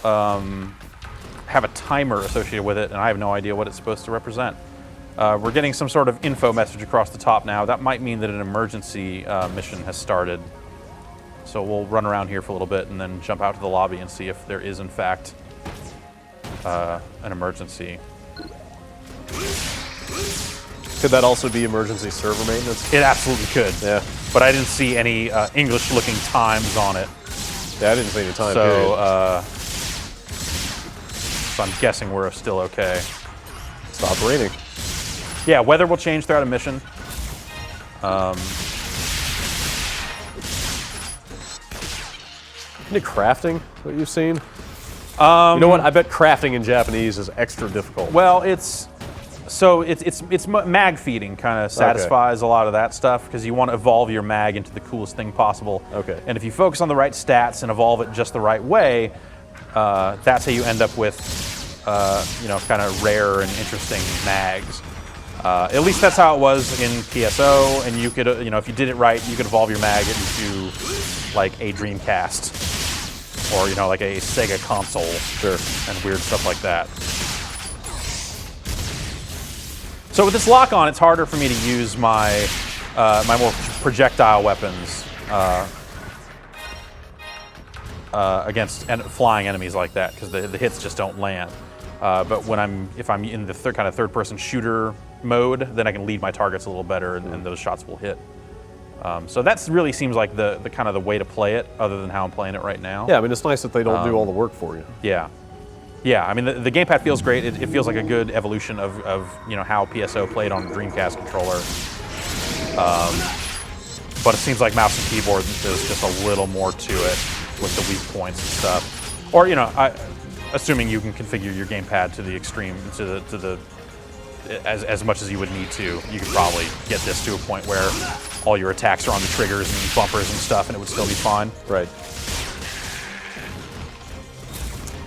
Speaker 1: have a timer associated with it, and I have no idea what it's supposed to represent. We're getting some sort of info message across the top now. That might mean that an emergency mission has started. So we'll run around here for a little bit and then jump out to the lobby and see if there is, in fact, an emergency.
Speaker 2: Could that also be emergency server maintenance?
Speaker 1: It absolutely could.
Speaker 2: Yeah.
Speaker 1: But I didn't see any English-looking times on it.
Speaker 2: Yeah, I didn't see any time.
Speaker 1: So I'm guessing we're still okay.
Speaker 2: Stop raining.
Speaker 1: Yeah, weather will change throughout a mission.
Speaker 2: Any crafting that you've seen? You know what? I bet crafting in Japanese is extra difficult.
Speaker 1: Well, it's mag feeding kind of satisfies a lot of that stuff because you want to evolve your mag into the coolest thing possible.
Speaker 2: Okay.
Speaker 1: And if you focus on the right stats and evolve it just the right way, that's how you end up with kind of rare and interesting mags. At least that's how it was in PSO, and you could, if you did it right, you could evolve your mag into like a Dreamcast or like a Sega console,
Speaker 2: Sure.
Speaker 1: and weird stuff like that. So with this lock on, it's harder for me to use my my more projectile weapons against flying enemies like that because the hits just don't land. But if I'm in the third-person shooter mode, then I can lead my targets a little better, and those shots will hit. So that really seems like the kind of the way to play it, other than how I'm playing it right now.
Speaker 2: Yeah, I mean, it's nice that they don't do all the work for you.
Speaker 1: Yeah. Yeah, I mean, the gamepad feels great. It feels like a good evolution of how PSO played on the Dreamcast controller. But it seems like mouse and keyboard, there's just a little more to it with the weak points and stuff. Or, assuming you can configure your gamepad to the extreme, as much as you would need to, you could probably get this to a point where all your attacks are on the triggers and bumpers and stuff, and it would still be fine.
Speaker 2: Right.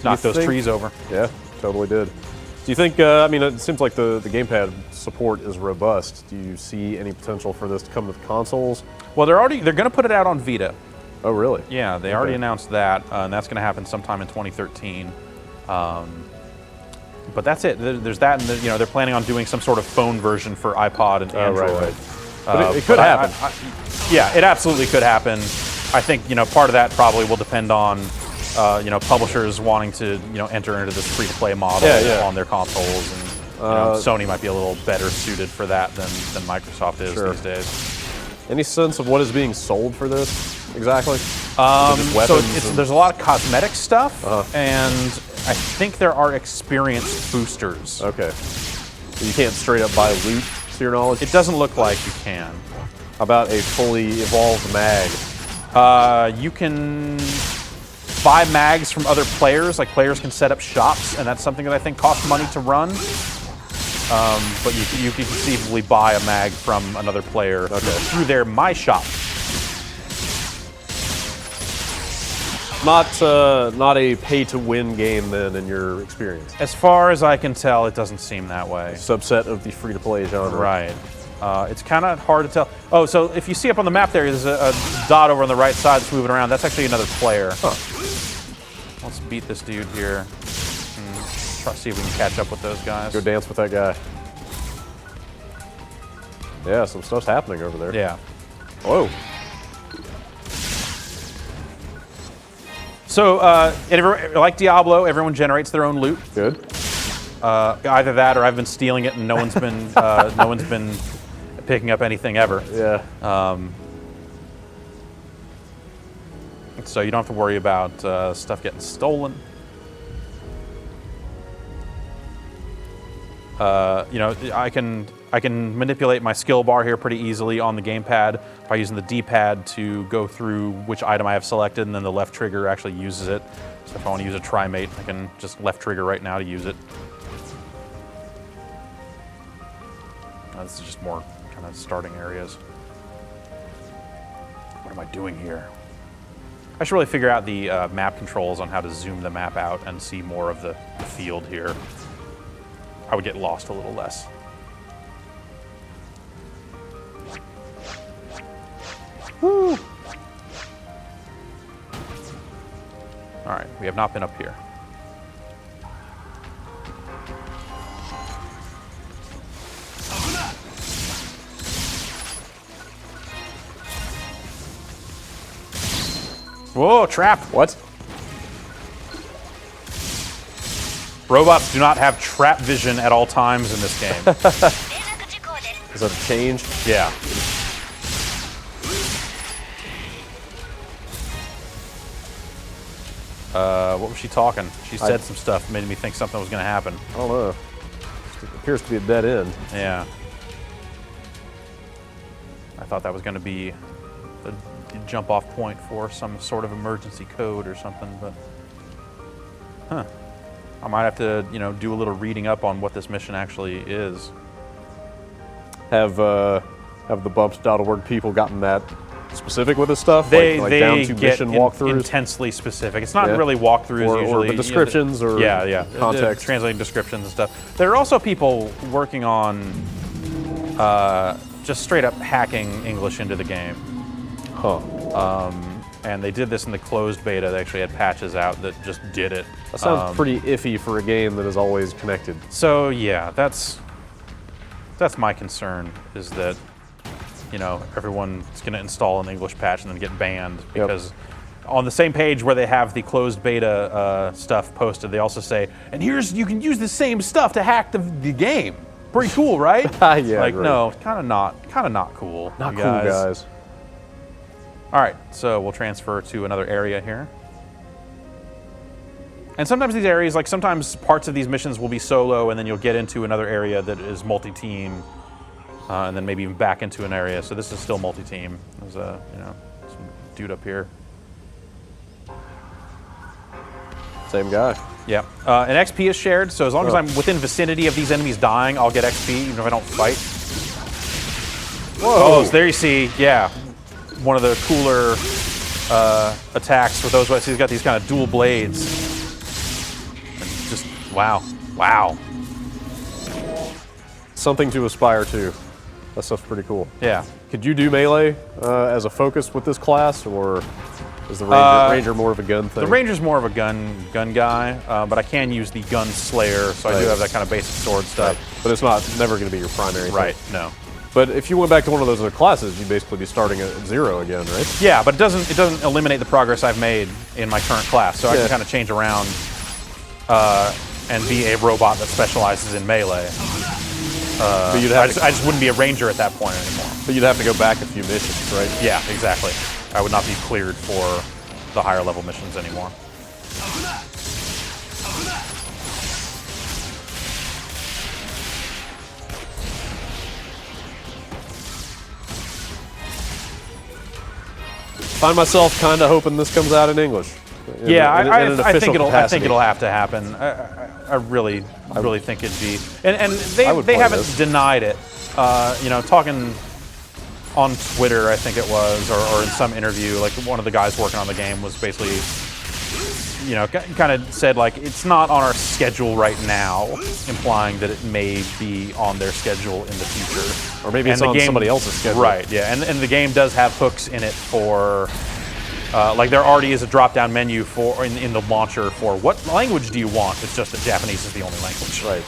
Speaker 1: Knock those trees over.
Speaker 2: Yeah, totally did. Do you think, it seems like the gamepad support is robust. Do you see any potential for this to come to the consoles?
Speaker 1: Well, they're going to put it out on Vita.
Speaker 2: Oh, really?
Speaker 1: Yeah, they already announced that, and that's going to happen sometime in 2013. But that's it. There's that, and they're planning on doing some sort of phone version for iPod and Android.
Speaker 2: Right. But it could happen.
Speaker 1: Yeah, it absolutely could happen. I think part of that probably will depend on publishers wanting to enter into this free-to-play model on their consoles, and Sony might be a little better suited for that than Microsoft is these days.
Speaker 2: Any sense of what is being sold for this exactly?
Speaker 1: There's a lot of cosmetic stuff, and I think there are experience boosters.
Speaker 2: Okay. You can't straight up buy loot, to your knowledge?
Speaker 1: It doesn't look like you can.
Speaker 2: How about a fully evolved mag?
Speaker 1: You can buy mags from other players. Like, players can set up shops, and that's something that I think costs money to run. But you can conceivably buy a mag from another player through their My Shop.
Speaker 2: Not a pay-to-win game, then, in your experience?
Speaker 1: As far as I can tell, it doesn't seem that way.
Speaker 2: Subset of the free-to-play genre.
Speaker 1: Right. It's kind of hard to tell. Oh, so if you see up on the map there's a dot over on the right side that's moving around. That's actually another player.
Speaker 2: Huh.
Speaker 1: Let's beat this dude here. Try to see if we can catch up with those guys.
Speaker 2: Go dance with that guy. Yeah, some stuff's happening over there.
Speaker 1: Yeah.
Speaker 2: Whoa.
Speaker 1: So, like Diablo, everyone generates their own loot.
Speaker 2: Good.
Speaker 1: Either that, or I've been stealing it, and no one's been picking up anything ever.
Speaker 2: Yeah.
Speaker 1: So you don't have to worry about stuff getting stolen. I can manipulate my skill bar here pretty easily on the gamepad by using the D-pad to go through which item I have selected, and then the left trigger actually uses it. So if I want to use a Trimate, I can just left trigger right now to use it. This is just more kind of starting areas. What am I doing here? I should really figure out the map controls on how to zoom the map out and see more of the field here. I would get lost a little less. Woo! All right, we have not been up here. Whoa, trap!
Speaker 2: What?
Speaker 1: Robots do not have trap vision at all times in this game.
Speaker 2: Is that a change?
Speaker 1: Yeah. What was she talking? She said some stuff, made me think something was going to happen.
Speaker 2: I don't know. It appears to be a dead end.
Speaker 1: Yeah. I thought that was going to be the jump-off point for some sort of emergency code or something, but... Huh. I might have to, do a little reading up on what this mission actually is.
Speaker 2: Have the bumps.org people gotten that specific with this stuff?
Speaker 1: They
Speaker 2: down to
Speaker 1: get
Speaker 2: mission walkthroughs?
Speaker 1: Intensely specific. It's not really walkthroughs
Speaker 2: or
Speaker 1: usually.
Speaker 2: Or the descriptions or context.
Speaker 1: Translating descriptions and stuff. There are also people working on just straight up hacking English into the game.
Speaker 2: Huh.
Speaker 1: And they did this in the closed beta. They actually had patches out that just did it.
Speaker 2: That sounds pretty iffy for a game that is always connected.
Speaker 1: So yeah, that's my concern, is that everyone's going to install an English patch and then get banned because on the same page where they have the closed beta stuff posted, they also say, and you can use the same stuff to hack the game. Pretty cool, right?
Speaker 2: Yeah.
Speaker 1: Like,
Speaker 2: great.
Speaker 1: no, kind of not cool.
Speaker 2: Not
Speaker 1: you
Speaker 2: cool, guys.
Speaker 1: All right, so we'll transfer to another area here. And sometimes these areas, like sometimes parts of these missions will be solo, and then you'll get into another area that is multi-team, and then maybe even back into an area. So this is still multi-team. There's some dude up here.
Speaker 2: Same guy.
Speaker 1: Yeah. And XP is shared, so as long as I'm within vicinity of these enemies dying, I'll get XP, even if I don't fight.
Speaker 2: Whoa!
Speaker 1: Oh, so there you see, yeah, one of the cooler attacks with those. So he's got these kind of dual blades. And just, wow.
Speaker 2: Something to aspire to. That stuff's pretty cool.
Speaker 1: Yeah.
Speaker 2: Could you do melee as a focus with this class, or is the ranger more of a gun thing?
Speaker 1: The ranger's more of a gun guy, but I can use the gun slayer, so I do have that kind of basic sword stuff.
Speaker 2: Right. But it's never going to be your primary
Speaker 1: Right,
Speaker 2: thing.
Speaker 1: no.
Speaker 2: But if you went back to one of those other classes, you'd basically be starting at 0 again, right?
Speaker 1: Yeah, but it doesn't eliminate the progress I've made in my current class, so I can kind of change around and be a robot that specializes in melee.
Speaker 2: But
Speaker 1: I just wouldn't be a ranger at that point anymore.
Speaker 2: But you'd have to go back a few missions, right?
Speaker 1: Yeah, exactly. I would not be cleared for the higher level missions anymore.
Speaker 2: Find myself kind of hoping this comes out in English.
Speaker 1: I think it'll have to happen. I really think it'd be, and they haven't denied it. Talking on Twitter, I think it was, or in some interview, like one of the guys working on the game was basically, kind of said like it's not on our schedule right now, implying that it may be on their schedule in the future,
Speaker 2: or maybe it's on somebody else's schedule.
Speaker 1: Right? Yeah, and the game does have hooks in it for. Like there already is a drop-down menu for in the launcher for what language do you want? It's just that Japanese is the only language.
Speaker 2: Right.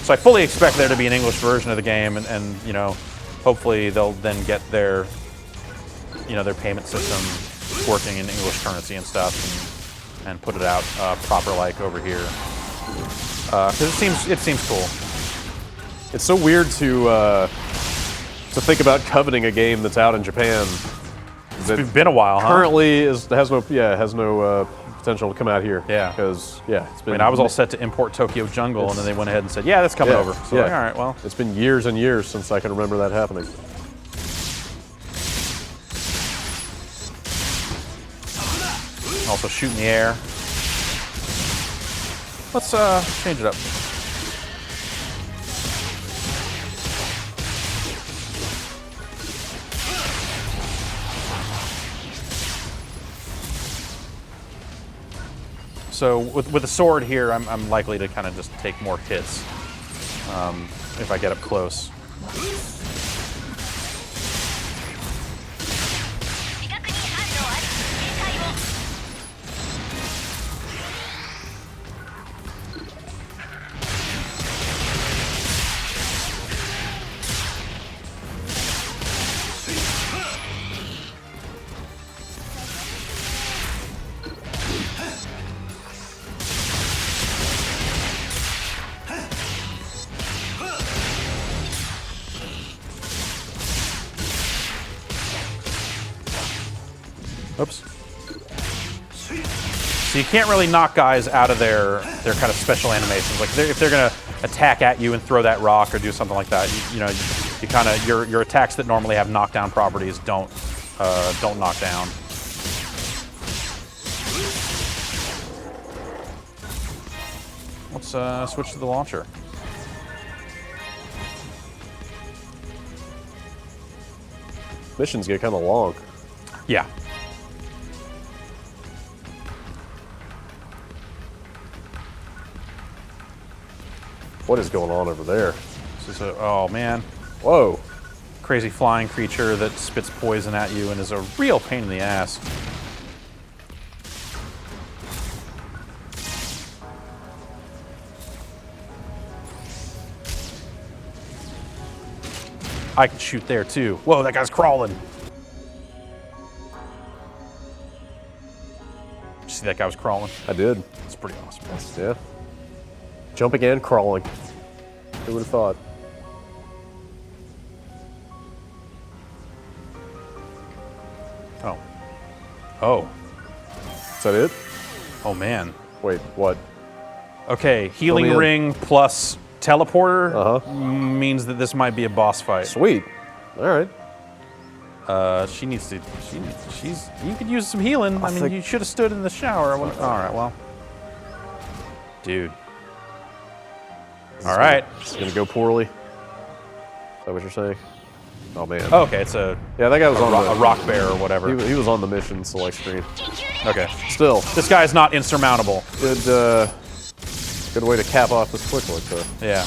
Speaker 1: So I fully expect there to be an English version of the game, and hopefully they'll then get their their payment system working in English currency and stuff, and put it out proper like over here. Because it seems cool.
Speaker 2: It's so weird to think about coveting a game that's out in Japan.
Speaker 1: It's been a while, huh?
Speaker 2: Currently has no potential to come out here.
Speaker 1: Yeah.
Speaker 2: Because it's been.
Speaker 1: I mean, I was all set to import Tokyo Jungle, and then they went ahead and said, "Yeah, that's coming over." So like, all right, well,
Speaker 2: it's been years and years since I can remember that happening.
Speaker 1: Also shoot in the air. Let's change it up. So with the sword here, I'm likely to kind of just take more hits if I get up close. Oops. So you can't really knock guys out of their kind of special animations. Like if they're gonna attack at you and throw that rock or do something like that, you know, you kind of your attacks that normally have knockdown properties don't knock down. Let's switch to the launcher.
Speaker 2: Missions get kind of long.
Speaker 1: Yeah.
Speaker 2: What is going on over there?
Speaker 1: This is oh man.
Speaker 2: Whoa.
Speaker 1: Crazy flying creature that spits poison at you and is a real pain in the ass. I can shoot there too. Whoa, that guy's crawling. See that guy was crawling?
Speaker 2: I did.
Speaker 1: It's pretty awesome.
Speaker 2: Yeah. Jumping and crawling. Who would have thought?
Speaker 1: Oh. Oh.
Speaker 2: Is that it?
Speaker 1: Oh man.
Speaker 2: Wait, what?
Speaker 1: Okay, healing ring plus teleporter
Speaker 2: Uh-huh.
Speaker 1: means that this might be a boss fight.
Speaker 2: Sweet. All right.
Speaker 1: She needs to. You could use some healing. I mean, you should have stood in the shower. All right, well, dude. All right.
Speaker 2: It's gonna go poorly. Is that what you're saying? Oh man.
Speaker 1: Oh, okay, it's a
Speaker 2: Yeah, that guy was on
Speaker 1: a rock bear or whatever.
Speaker 2: He was on the mission select screen.
Speaker 1: Okay.
Speaker 2: Still,
Speaker 1: This guy's not insurmountable.
Speaker 2: good way to cap off this quick look though.
Speaker 1: Yeah.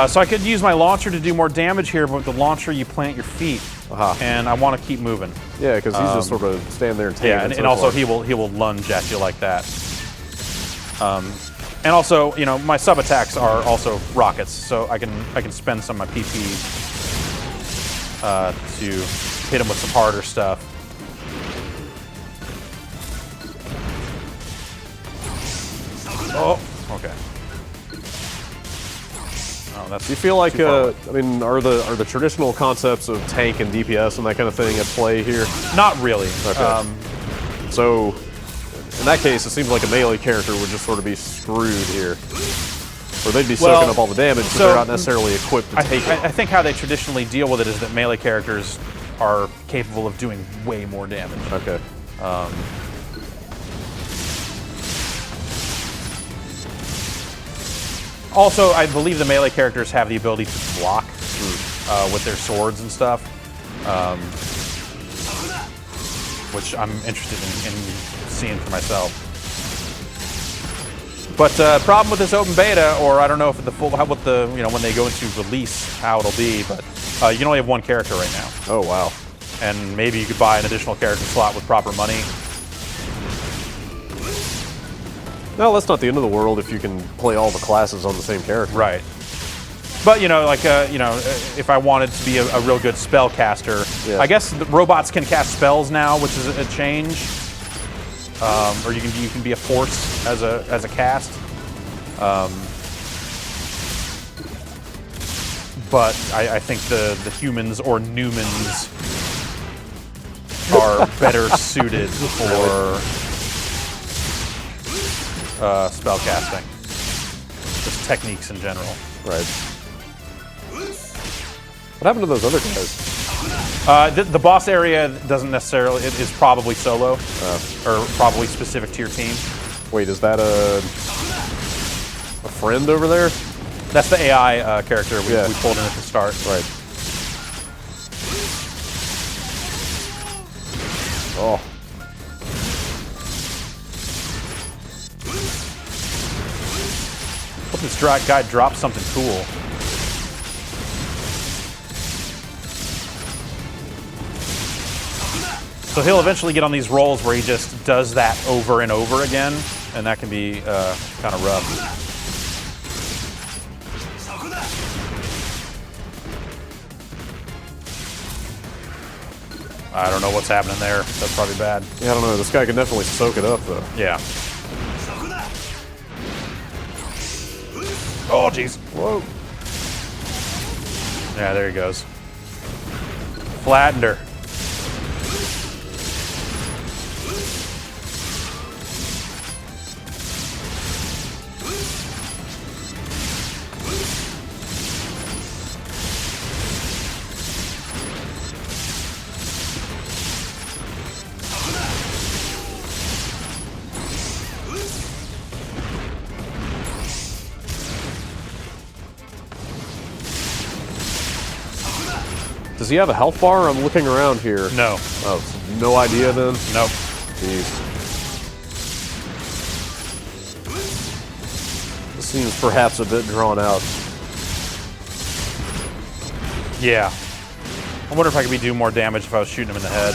Speaker 1: So I could use my launcher to do more damage here, but with the launcher you plant your feet, and I want to keep moving.
Speaker 2: Yeah, because he's just sort of standing there and taking
Speaker 1: Yeah, and also he will lunge at you like that. And also, you know, my sub attacks are also rockets, so I can spend some of my PP to hit him with some harder stuff. Oh, okay. Oh, that's.
Speaker 2: Do you feel like
Speaker 1: too far
Speaker 2: I mean, are the traditional concepts of tank and DPS and that kind of thing at play here?
Speaker 1: Not really.
Speaker 2: Okay. So, in that case, it seems like a melee character would just sort of be screwed here. Or they'd be soaking up all the damage, but they're not necessarily equipped to take it.
Speaker 1: I think how they traditionally deal with it is that melee characters are capable of doing way more damage.
Speaker 2: Okay.
Speaker 1: Also, I believe the melee characters have the ability to block with their swords and stuff, which I'm interested in seeing for myself. But problem with this open beta, or I don't know if the full, what the when they go into release, how it'll be. But you can only have one character right now.
Speaker 2: Oh wow.
Speaker 1: And maybe you could buy an additional character slot with proper money.
Speaker 2: No, that's not the end of the world if you can play all the classes on the same character.
Speaker 1: Right. But if I wanted to be a real good spellcaster,
Speaker 2: Yeah.
Speaker 1: I guess the robots can cast spells now, which is a change. Or you can be a force as a cast. But I think the humans or Newmans are better suited for spellcasting. Just techniques in general.
Speaker 2: Right. What happened to those other guys?
Speaker 1: The boss area doesn't necessarily, it is probably solo, or probably specific to your team.
Speaker 2: Wait, is that a friend over there?
Speaker 1: That's the AI character we
Speaker 2: Yeah.
Speaker 1: pulled in at the start.
Speaker 2: Right. Oh.
Speaker 1: Hope this guy drops something cool. So he'll eventually get on these rolls where he just does that over and over again, and that can be kind of rough. I don't know what's happening there. That's probably bad.
Speaker 2: Yeah, I don't know. This guy can definitely soak it up, though.
Speaker 1: Yeah. Oh, jeez.
Speaker 2: Whoa.
Speaker 1: Yeah, there he goes. Flattened her.
Speaker 2: Does he have a health bar? I'm looking around here.
Speaker 1: No.
Speaker 2: Oh, no idea then?
Speaker 1: Nope.
Speaker 2: Jeez. This seems perhaps a bit drawn out.
Speaker 1: Yeah. I wonder if I could do more damage if I was shooting him in the head.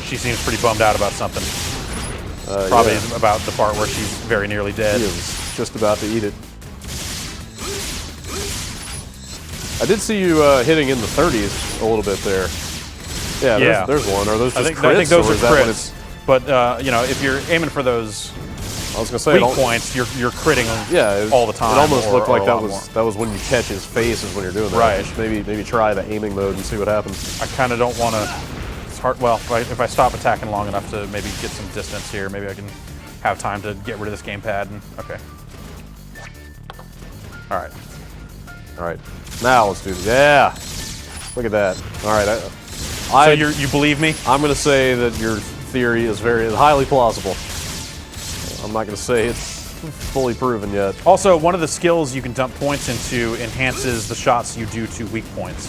Speaker 1: She seems pretty bummed out about something. Probably
Speaker 2: Yeah.
Speaker 1: about the part where she's very nearly dead.
Speaker 2: He was just about to eat it. I did see you hitting in the 30s a little bit there. Yeah,
Speaker 1: Yeah.
Speaker 2: there's one. Are those just
Speaker 1: I
Speaker 2: crits?
Speaker 1: think those
Speaker 2: or
Speaker 1: are
Speaker 2: is that when
Speaker 1: crits. But you know, if you're aiming for those
Speaker 2: I was gonna say
Speaker 1: weak
Speaker 2: it al-
Speaker 1: points, you're critting
Speaker 2: yeah,
Speaker 1: all the time.
Speaker 2: It almost
Speaker 1: or-
Speaker 2: looked
Speaker 1: or
Speaker 2: like
Speaker 1: a
Speaker 2: that
Speaker 1: lot
Speaker 2: was
Speaker 1: more.
Speaker 2: when you catch his face is when you're doing that.
Speaker 1: Right.
Speaker 2: Just maybe try the aiming mode and see what happens.
Speaker 1: I kind of don't want to. It's hard. Well, if I stop attacking long enough to maybe get some distance here, maybe I can have time to get rid of this gamepad. And okay. All right.
Speaker 2: All right, now let's do this. Yeah, look at that. All right,
Speaker 1: So you believe me?
Speaker 2: I'm gonna say that your theory is highly plausible. I'm not gonna say it's fully proven yet.
Speaker 1: Also, one of the skills you can dump points into enhances the shots you do to weak points.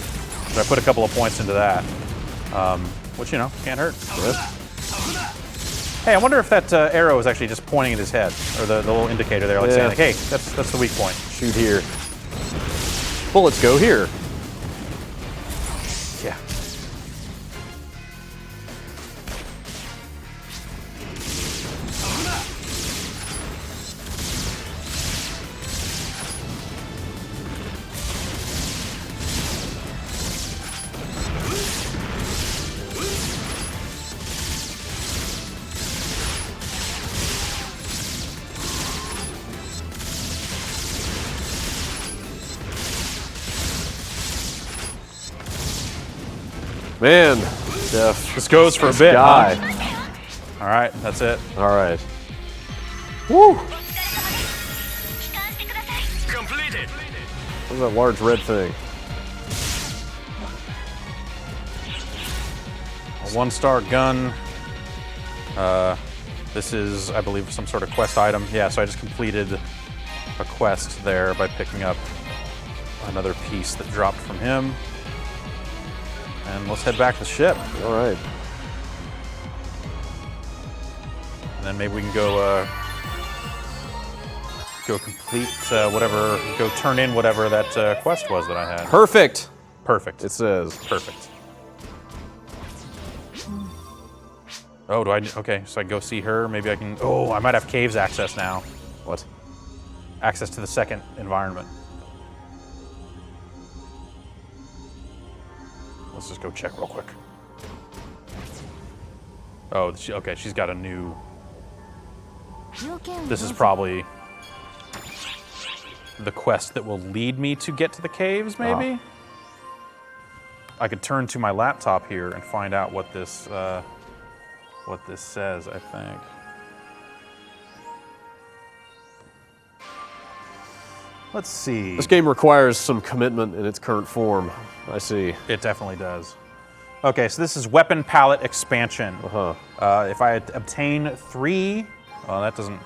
Speaker 1: So I put a couple of points into that, which, you know, can't hurt.
Speaker 2: Yeah.
Speaker 1: Hey, I wonder if that arrow is actually just pointing at his head, or the little indicator there, like
Speaker 2: Yeah.
Speaker 1: saying, like, hey, that's the weak point.
Speaker 2: Shoot here. Bullets go here.
Speaker 1: Yeah.
Speaker 2: Man, Jeff.
Speaker 1: This goes for a
Speaker 2: This
Speaker 1: bit,
Speaker 2: guy.
Speaker 1: huh? All right, that's it.
Speaker 2: All right. Woo!
Speaker 3: Completed.
Speaker 2: What's that large red thing?
Speaker 1: A 1-star gun. This is, I believe, some sort of quest item. Yeah, so I just completed a quest there by picking up another piece that dropped from him. And let's head back to the ship.
Speaker 2: All right.
Speaker 1: And then maybe we can go complete whatever, go turn in whatever that quest was that I had.
Speaker 2: Perfect.
Speaker 1: Perfect.
Speaker 2: It says.
Speaker 1: Perfect. Oh, okay, so I go see her. Maybe I can, oh, I might have caves access now.
Speaker 2: What?
Speaker 1: Access to the second environment. Let's just go check real quick. Oh, okay, she's got a new... This is probably the quest that will lead me to get to the caves, maybe? I could turn to my laptop here and find out what this says, I think. Let's see.
Speaker 2: This game requires some commitment in its current form. I see.
Speaker 1: It definitely does. Okay, so this is Weapon Palette Expansion. If I obtain 3, well, that doesn't.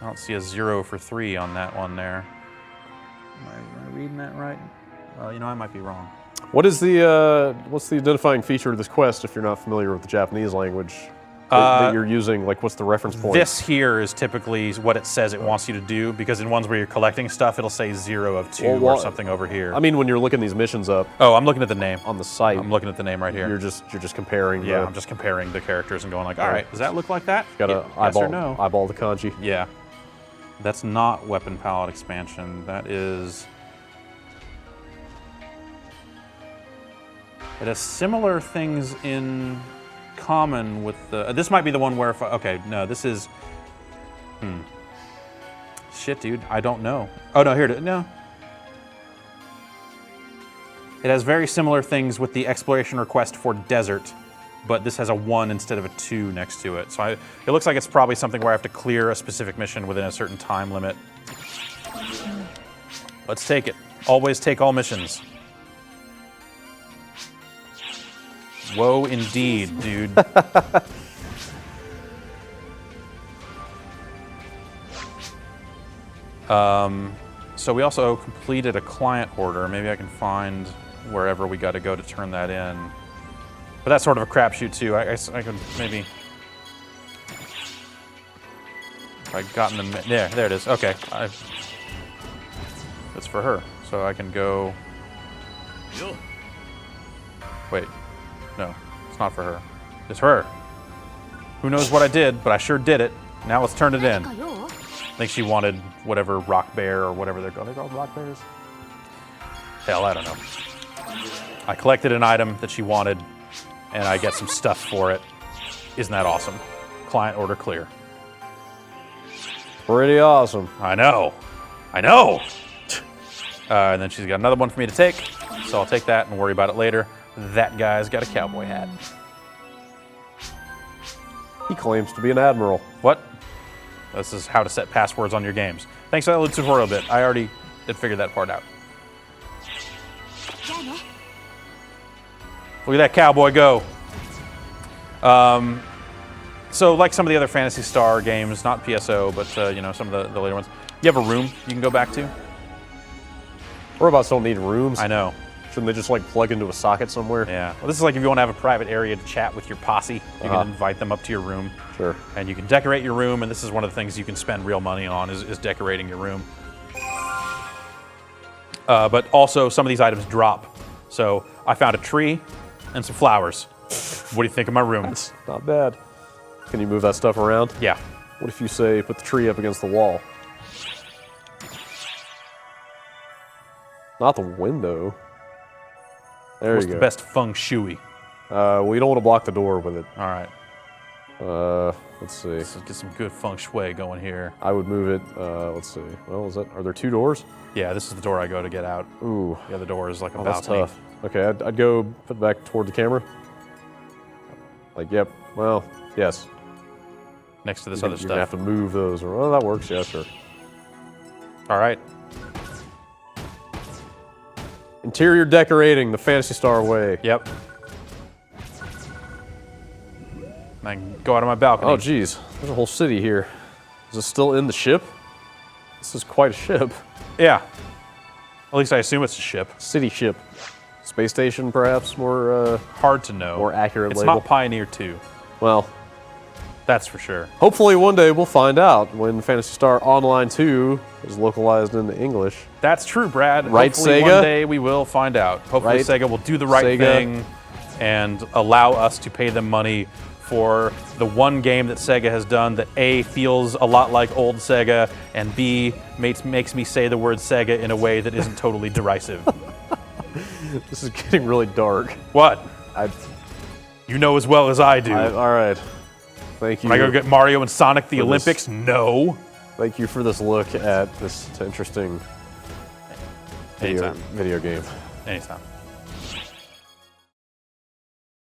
Speaker 1: I don't see a 0 for 3 on that one there. Am I reading that right? Well, you know, I might be wrong.
Speaker 2: What is the what's the identifying feature of this quest if you're not familiar with the Japanese language that you're using? Like, what's the reference point?
Speaker 1: This here is typically what it says it wants you to do, because in ones where you're collecting stuff, it'll say 0 of 2 or something over here.
Speaker 2: I mean, when you're looking these missions up.
Speaker 1: Oh, I'm looking at the name
Speaker 2: on the site.
Speaker 1: I'm looking at the name right here.
Speaker 2: You're just comparing.
Speaker 1: Yeah, I'm just comparing the characters and going like, all right, does that look like that?
Speaker 2: Gotta eyeball the kanji.
Speaker 1: Yeah, that's not weapon palette expansion. That is. It has similar things in common with the. This might be the one where. Okay, no, this is. Shit, dude, I don't know. Oh no, here it is. No. It has very similar things with the exploration request for desert, but this has a 1 instead of a 2 next to it. So it looks like it's probably something where I have to clear a specific mission within a certain time limit. Let's take it. Always take all missions. Whoa, indeed, dude. So we also completed a client order. Maybe I can find wherever we got to go to turn that in. But that's sort of a crapshoot too. I could maybe. I got in the there it is. Okay, that's for her. So I can go. Wait, no, it's not for her. It's her. Who knows what I did, but I sure did it. Now let's turn it in. I think she wanted whatever rock bear or whatever they're called. Are they called rock bears? Hell, I don't know. I collected an item that she wanted, and I get some stuff for it. Isn't that awesome? Client order clear.
Speaker 2: Pretty awesome.
Speaker 1: I know. I know. And then she's got another one for me to take, so I'll take that and worry about it later. That guy's got a cowboy hat.
Speaker 2: He claims to be an admiral.
Speaker 1: What? This is how to set passwords on your games. Thanks for that little tutorial bit. I already did figure that part out. Look at that cowboy go. So like some of the other Phantasy Star games, not PSO, but you know, some of the later ones, you have a room you can go back to.
Speaker 2: Robots don't need rooms.
Speaker 1: I know.
Speaker 2: Shouldn't they just like plug into a socket somewhere?
Speaker 1: Yeah. Well, this is like if you want to have a private area to chat with your posse, you can invite them up to your room.
Speaker 2: Sure.
Speaker 1: And you can decorate your room, and this is one of the things you can spend real money on is decorating your room. But also some of these items drop. So I found a tree and some flowers. What do you think of my room?
Speaker 2: That's not bad. Can you move that stuff around?
Speaker 1: Yeah.
Speaker 2: What if you say put the tree up against the wall? Not the window. There
Speaker 1: What's
Speaker 2: you go.
Speaker 1: the best feng shui?
Speaker 2: Well, you don't want to block the door with it.
Speaker 1: All right.
Speaker 2: Let's see.
Speaker 1: Let's get some good feng shui going here.
Speaker 2: I would move it. Let's see. Well, are there 2 doors?
Speaker 1: Yeah, this is the door I go to get out.
Speaker 2: Ooh.
Speaker 1: The other door is like a
Speaker 2: Oh,
Speaker 1: balcony.
Speaker 2: that's tough. Okay, I'd go put it back toward the camera. Like, yep. Well, yes.
Speaker 1: Next to this
Speaker 2: You're
Speaker 1: other
Speaker 2: gonna
Speaker 1: stuff.
Speaker 2: have to move those. Oh, that works. Yeah, sure.
Speaker 1: All right.
Speaker 2: Interior decorating the Phantasy Star way.
Speaker 1: Yep. I can go out on my balcony.
Speaker 2: Oh, geez. There's a whole city here. Is it still in the ship? This is quite a ship.
Speaker 1: Yeah. At least I assume it's a ship.
Speaker 2: City ship. Space station, perhaps, more
Speaker 1: Hard to know.
Speaker 2: more accurate
Speaker 1: It's
Speaker 2: label.
Speaker 1: not Pioneer 2.
Speaker 2: Well,
Speaker 1: That's for sure.
Speaker 2: hopefully one day we'll find out when Phantasy Star Online 2 is localized into English.
Speaker 1: That's true, Brad.
Speaker 2: Right,
Speaker 1: Hopefully
Speaker 2: Sega?
Speaker 1: one day we will find out. Hopefully
Speaker 2: Right,
Speaker 1: Sega will do the right
Speaker 2: Sega?
Speaker 1: thing and allow us to pay them money for the one game that Sega has done that A, feels a lot like old Sega, and B, makes me say the word Sega in a way that isn't totally derisive.
Speaker 2: This is getting really dark.
Speaker 1: What?
Speaker 2: I,
Speaker 1: You know as well as I do.
Speaker 2: all right. Thank you.
Speaker 1: Am I going to get Mario and Sonic the
Speaker 2: For this.
Speaker 1: Olympics? No.
Speaker 2: Thank you for this look at this interesting
Speaker 1: Anytime.
Speaker 2: video game.
Speaker 1: Anytime.